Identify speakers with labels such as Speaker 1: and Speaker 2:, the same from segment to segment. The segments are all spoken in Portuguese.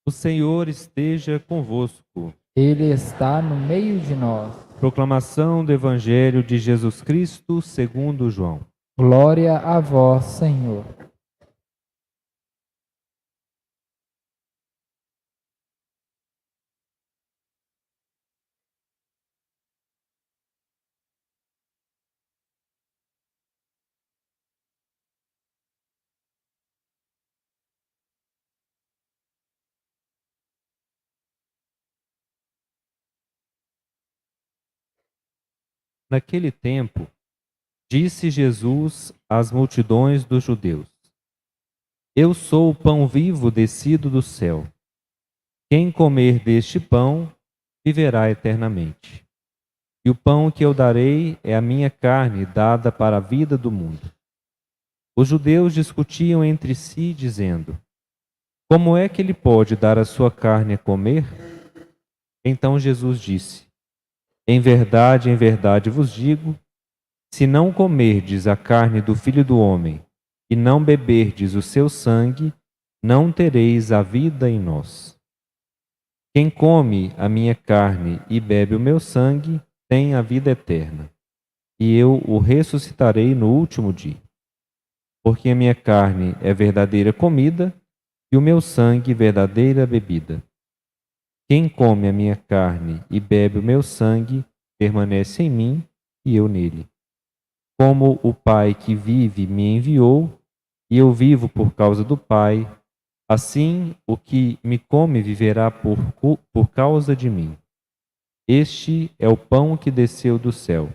Speaker 1: O Senhor esteja convosco.
Speaker 2: Ele está no meio de nós.
Speaker 1: Proclamação do Evangelho de Jesus Cristo segundo João.
Speaker 2: Glória a vós, Senhor.
Speaker 1: Naquele tempo, disse Jesus às multidões dos judeus: Eu sou o pão vivo descido do céu. Quem comer deste pão viverá eternamente. E o pão que eu darei é a minha carne dada para a vida do mundo. Os judeus discutiam entre si, dizendo: Como é que ele pode dar a sua carne a comer? Então Jesus disse: em verdade vos digo, se não comerdes a carne do Filho do Homem e não beberdes o seu sangue, não tereis a vida em nós. Quem come a minha carne e bebe o meu sangue tem a vida eterna, e eu o ressuscitarei no último dia. Porque a minha carne é verdadeira comida e o meu sangue verdadeira bebida. Quem come a minha carne e bebe o meu sangue permanece em mim e eu nele. Como o Pai que vive me enviou, e eu vivo por causa do Pai, assim o que me come viverá por causa de mim. Este é o pão que desceu do céu.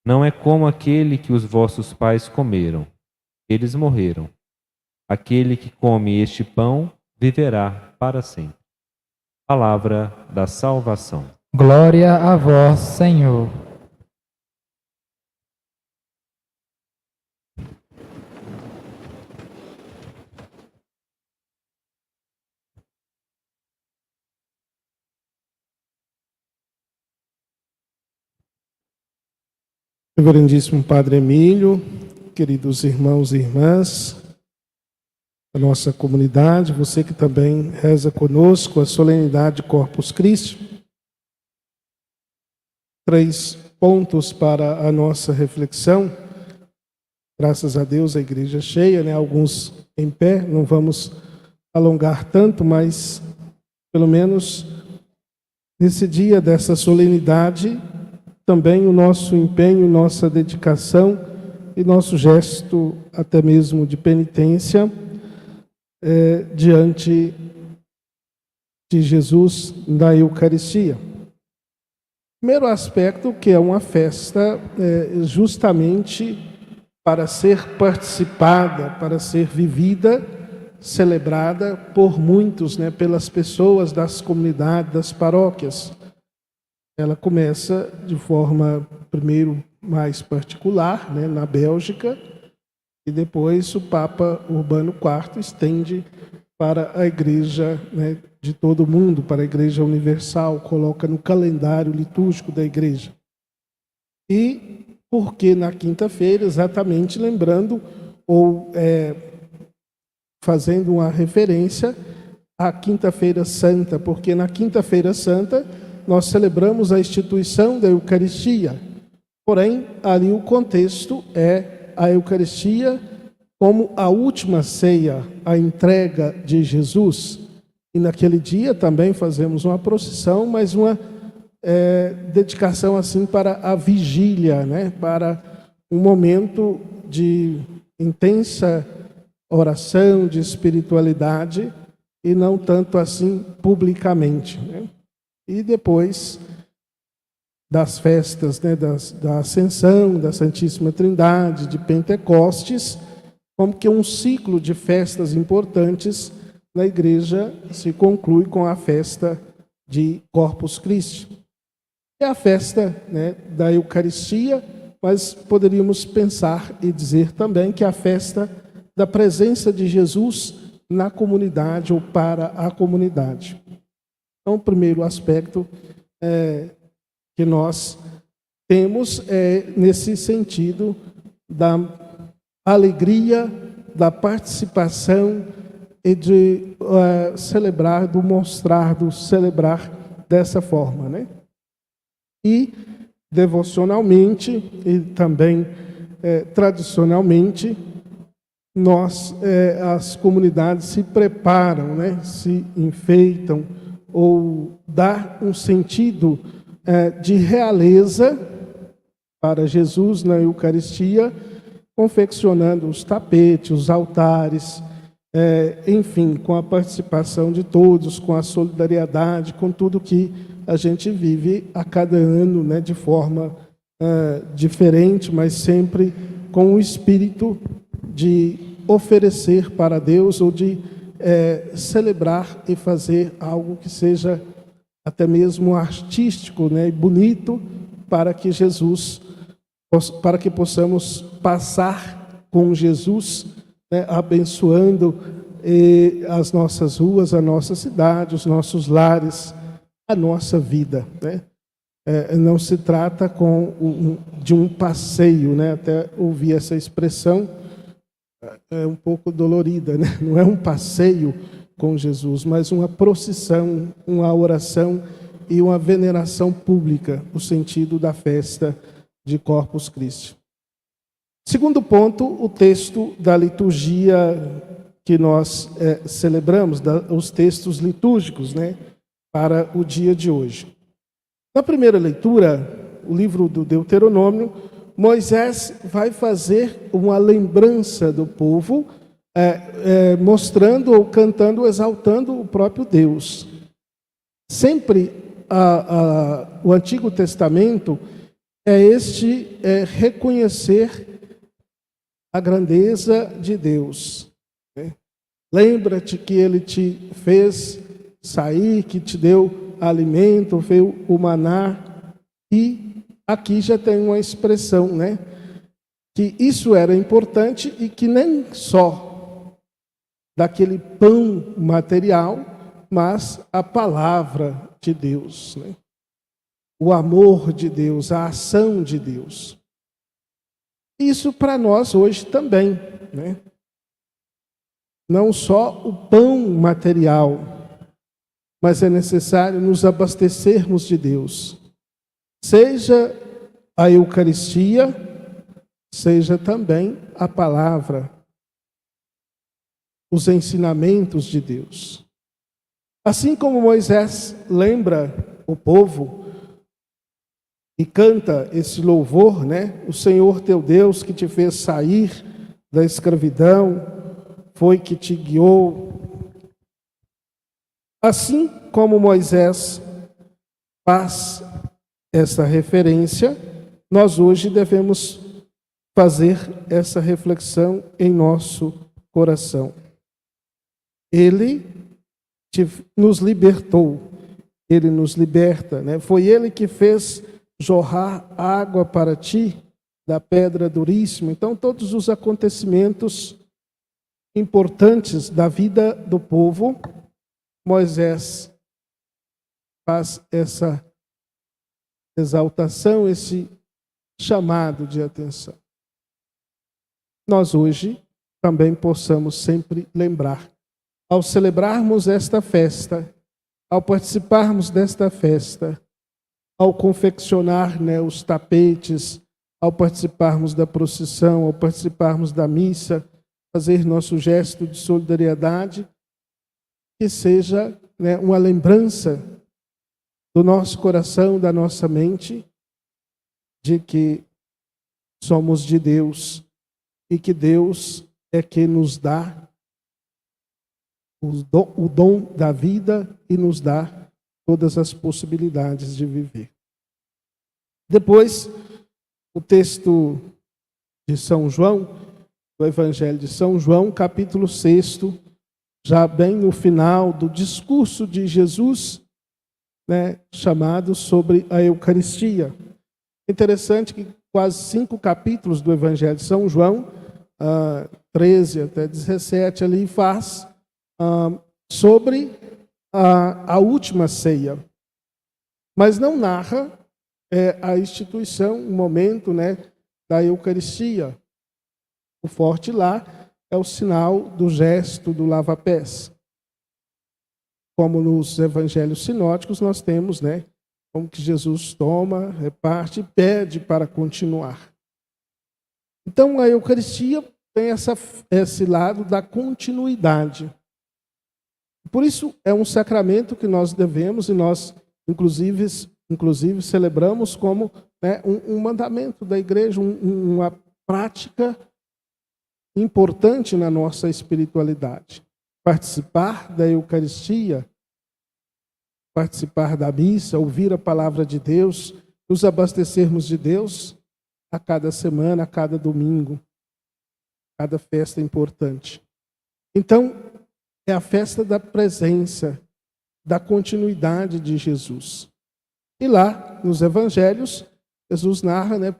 Speaker 1: Não é como aquele que os vossos pais comeram. Eles morreram. Aquele que come este pão viverá para sempre. Palavra da salvação.
Speaker 2: Glória a vós, Senhor.
Speaker 3: Reverendíssimo Padre Emílio, queridos irmãos e irmãs da nossa comunidade, você que também reza conosco a solenidade Corpus Christi. 3 pontos para a nossa reflexão. Graças a Deus a igreja cheia, né? Alguns em pé, não vamos alongar tanto, mas pelo menos nesse dia dessa solenidade, também o nosso empenho, nossa dedicação e nosso gesto até mesmo de penitência diante de Jesus da Eucaristia. Primeiro aspecto, que é uma festa justamente para ser participada, para ser vivida, celebrada por muitos, né, pelas pessoas das comunidades, das paróquias. Ela começa de forma, primeiro, mais particular, né, na Bélgica, e depois o Papa Urbano IV estende para a igreja, né, de todo o mundo, para a igreja universal, coloca no calendário litúrgico da igreja. E porque na quinta-feira, exatamente lembrando ou fazendo uma referência à Quinta-feira Santa, porque na Quinta-feira Santa nós celebramos a instituição da Eucaristia. Porém, ali o contexto é a Eucaristia como a última ceia, a entrega de Jesus. E naquele dia também fazemos uma procissão, mas uma dedicação assim para a vigília, né? Para um momento de intensa oração, de espiritualidade, e não tanto assim publicamente, né? E depois das festas, né, da Ascensão, da Santíssima Trindade, de Pentecostes, como que um ciclo de festas importantes na igreja se conclui com a festa de Corpus Christi. É a festa, né, da Eucaristia, mas poderíamos pensar e dizer também que é a festa da presença de Jesus na comunidade ou para a comunidade. Então, o primeiro aspecto que nós temos é nesse sentido da alegria, da participação e de celebrar, do mostrar, do celebrar dessa forma, né? E devocionalmente e também tradicionalmente, as comunidades se preparam, né? Se enfeitam ou dá um sentido de realeza para Jesus na Eucaristia, confeccionando os tapetes, os altares, enfim, com a participação de todos, com a solidariedade, com tudo que a gente vive a cada ano, né, de forma diferente, mas sempre com o espírito de oferecer para Deus ou de celebrar e fazer algo que seja até mesmo artístico, né, e bonito, para que possamos passar com Jesus, né, abençoando as nossas ruas, a nossa cidade, os nossos lares, a nossa vida, né? Não se trata de um passeio, né? Até ouvi essa expressão, é um pouco dolorida, né? Não é um passeio com Jesus, mas uma procissão, uma oração e uma veneração pública, o sentido da festa de Corpus Christi. Segundo ponto, o texto da liturgia que nós celebramos, os textos litúrgicos, né, para o dia de hoje. Na primeira leitura, o livro do Deuteronômio, Moisés vai fazer uma lembrança do povo, mostrando ou cantando, exaltando o próprio Deus. Sempre o Antigo Testamento é reconhecer a grandeza de Deus. Né? Lembra-te que Ele te fez sair, que te deu alimento, fez o maná. E aqui já tem uma expressão, né? Que isso era importante e que nem só daquele pão material, mas a palavra de Deus, né? O amor de Deus, a ação de Deus. Isso para nós hoje também, né? Não só o pão material, mas é necessário nos abastecermos de Deus. Seja a Eucaristia, seja também a palavra, os ensinamentos de Deus. Assim como Moisés lembra o povo e canta esse louvor, né? O Senhor teu Deus que te fez sair da escravidão, foi que te guiou. Assim como Moisés faz essa referência, nós hoje devemos fazer essa reflexão em nosso coração. Ele nos libertou, Ele nos liberta, né? Foi Ele que fez jorrar água para ti da pedra duríssima. Então, todos os acontecimentos importantes da vida do povo, Moisés faz essa exaltação, esse chamado de atenção. Nós hoje também possamos sempre lembrar, ao celebrarmos esta festa, ao participarmos desta festa, ao confeccionar, né, os tapetes, ao participarmos da procissão, ao participarmos da missa, fazer nosso gesto de solidariedade, que seja, né, uma lembrança do nosso coração, da nossa mente, de que somos de Deus e que Deus é que nos dá o dom da vida e nos dá todas as possibilidades de viver. Depois, o texto de São João, do Evangelho de São João, capítulo 6, já bem no final do discurso de Jesus, né, chamado sobre a Eucaristia. Interessante que quase 5 capítulos do Evangelho de São João, 13 até 17, ali faz sobre a última ceia. Mas não narra a instituição, o momento, né, da Eucaristia. O forte lá é o sinal do gesto do lava-pés. como nos evangelhos sinóticos, nós temos, né, como que Jesus toma, reparte e pede para continuar. Então, a Eucaristia tem esse lado da continuidade. Por isso, é um sacramento que nós devemos, e nós, inclusive celebramos como, né, um mandamento da igreja, uma prática importante na nossa espiritualidade. Participar da Eucaristia, participar da missa, ouvir a palavra de Deus, nos abastecermos de Deus a cada semana, a cada domingo, cada festa importante. Então, é a festa da presença, da continuidade de Jesus. E lá, nos evangelhos, Jesus narra, né,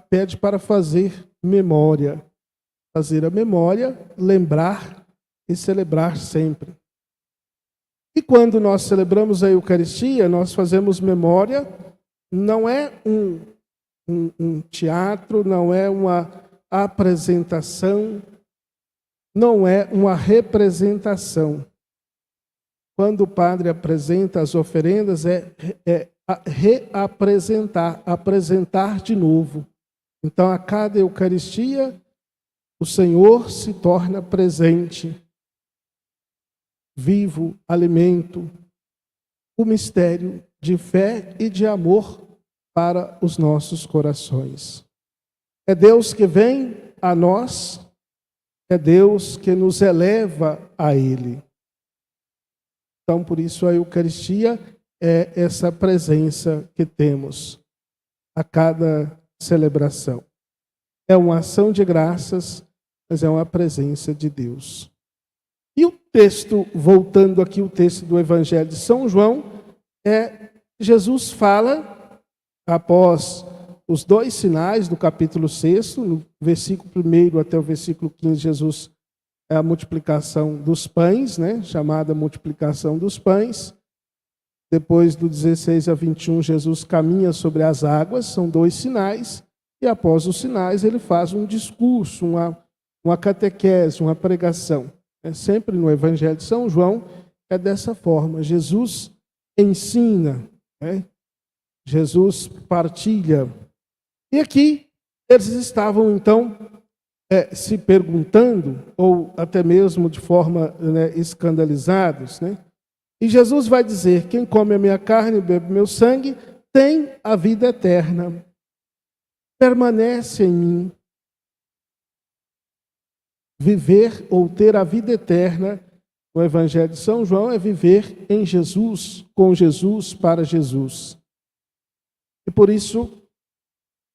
Speaker 3: pede para fazer memória. Fazer a memória, lembrar e celebrar sempre. E quando nós celebramos a Eucaristia, nós fazemos memória, não é um teatro, não é uma apresentação, não é uma representação. Quando o padre apresenta as oferendas, é reapresentar, apresentar de novo. Então, a cada Eucaristia, o Senhor se torna presente, vivo, alimento, o mistério de fé e de amor para os nossos corações. É Deus que vem a nós, é Deus que nos eleva a Ele. Então, por isso, a Eucaristia é essa presença que temos a cada celebração. É uma ação de graças, mas é uma presença de Deus. E o texto, voltando aqui, o texto do Evangelho de São João, Jesus fala, após os 2 sinais do capítulo 6, no versículo 1 até o versículo 15, Jesus é a multiplicação dos pães, né, chamada multiplicação dos pães. Depois do 16 a 21, Jesus caminha sobre as águas, são 2 sinais, e após os sinais ele faz um discurso, uma catequese, uma pregação. Sempre no Evangelho de São João é dessa forma. Jesus ensina, né? Jesus partilha. E aqui eles estavam então se perguntando, ou até mesmo de forma, né, escandalizados, né? E Jesus vai dizer: quem come a minha carne e bebe meu sangue tem a vida eterna. Permanece em mim. Viver ou ter a vida eterna no Evangelho de São João é viver em Jesus, com Jesus, para Jesus. E por isso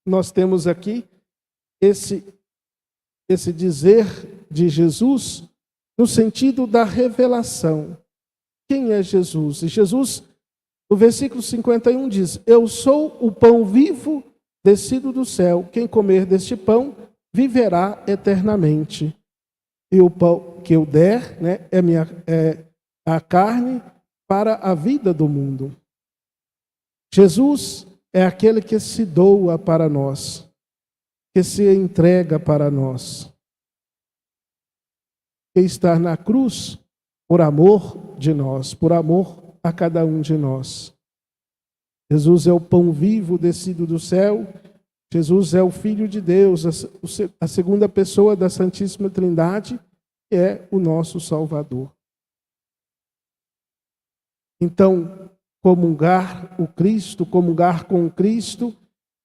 Speaker 3: nós temos aqui esse dizer de Jesus no sentido da revelação. Quem é Jesus? E Jesus, no versículo 51, diz: eu sou o pão vivo descido do céu. Quem comer deste pão viverá eternamente. E o pão que eu der, né, é a carne para a vida do mundo. Jesus é aquele que se doa para nós, que se entrega para nós, que está na cruz por amor de nós, por amor a cada um de nós. Jesus é o pão vivo descido do céu. Jesus é o Filho de Deus, a segunda pessoa da Santíssima Trindade, que é o nosso Salvador. Então, comungar o Cristo, comungar com o Cristo,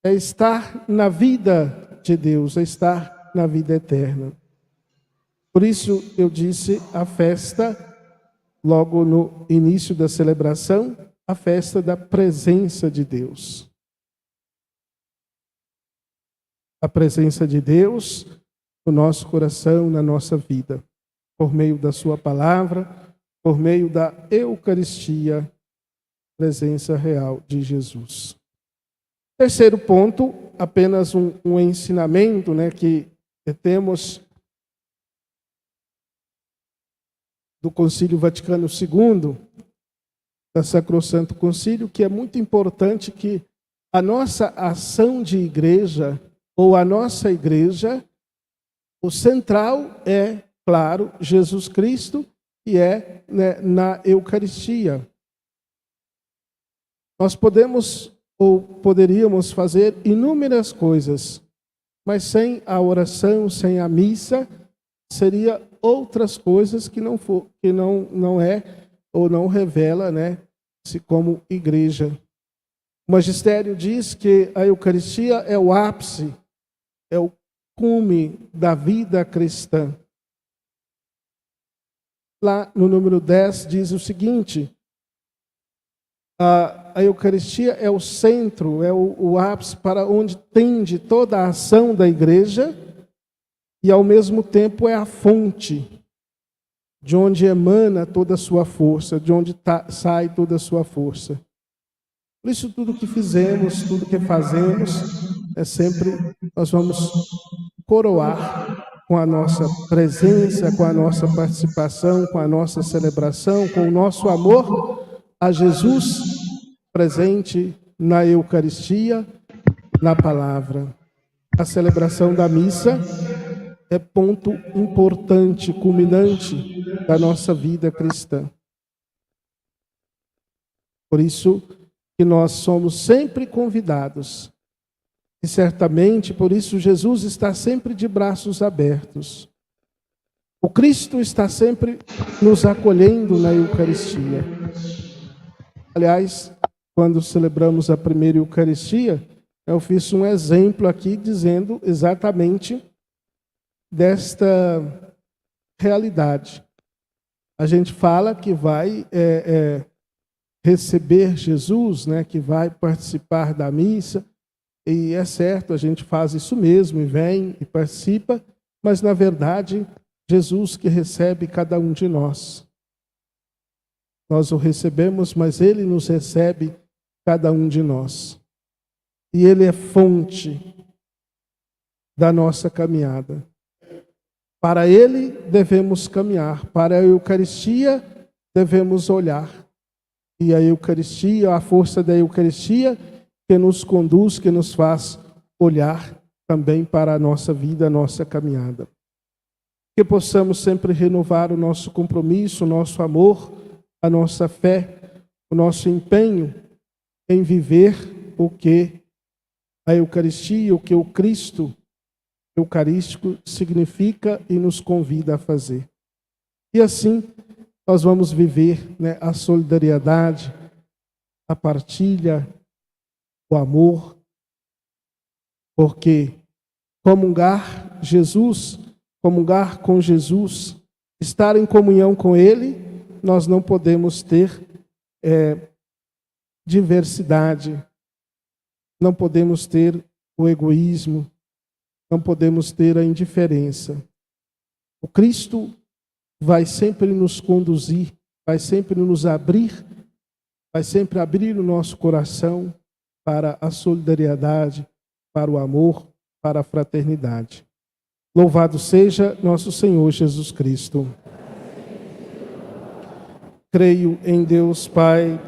Speaker 3: é estar na vida de Deus, é estar na vida eterna. Por isso eu disse a festa, logo no início da celebração, a festa da presença de Deus. A presença de Deus no nosso coração, na nossa vida, por meio da sua palavra, por meio da Eucaristia, presença real de Jesus. Terceiro ponto, apenas um ensinamento, né, que temos do Concílio Vaticano II, da Sacrosanto Concílio, que é muito importante que a nossa ação de igreja, ou a nossa igreja, o central é, claro, Jesus Cristo, que é, né, na Eucaristia. Nós podemos ou poderíamos fazer inúmeras coisas, mas sem a oração, sem a missa, seria outras coisas que não é ou não revela, né, se como igreja. O magistério diz que a Eucaristia é o ápice, é o cume da vida cristã. Lá no número 10 diz o seguinte: a Eucaristia é o centro, é o ápice para onde tende toda a ação da igreja e, ao mesmo tempo, é a fonte de onde emana toda a sua força, de onde sai toda a sua força. Por isso, tudo que fizemos, tudo que fazemos, nós vamos coroar com a nossa presença, com a nossa participação, com a nossa celebração, com o nosso amor a Jesus presente na Eucaristia, na palavra. A celebração da missa é ponto importante, culminante da nossa vida cristã. Por isso que nós somos sempre convidados. E certamente, por isso, Jesus está sempre de braços abertos. O Cristo está sempre nos acolhendo na Eucaristia. Aliás, quando celebramos a primeira Eucaristia, eu fiz um exemplo aqui dizendo exatamente desta realidade. A gente fala que vai receber Jesus, né, que vai participar da missa, e é certo, a gente faz isso mesmo, e vem e participa, mas na verdade, Jesus que recebe cada um de nós. Nós o recebemos, mas Ele nos recebe, cada um de nós. E Ele é fonte da nossa caminhada. Para Ele devemos caminhar, para a Eucaristia devemos olhar. E a Eucaristia, a força da Eucaristia, que nos conduz, que nos faz olhar também para a nossa vida, a nossa caminhada. Que possamos sempre renovar o nosso compromisso, o nosso amor, a nossa fé, o nosso empenho em viver o que a Eucaristia, o que o Cristo eucarístico significa e nos convida a fazer. E assim nós vamos viver, né, a solidariedade, a partilha, o amor, porque comungar com Jesus, estar em comunhão com Ele, nós não podemos ter diversidade, não podemos ter o egoísmo, não podemos ter a indiferença. O Cristo vai sempre nos conduzir, vai sempre nos abrir, vai sempre abrir o nosso coração para a solidariedade, para o amor, para a fraternidade. Louvado seja nosso Senhor Jesus Cristo. Creio em Deus Pai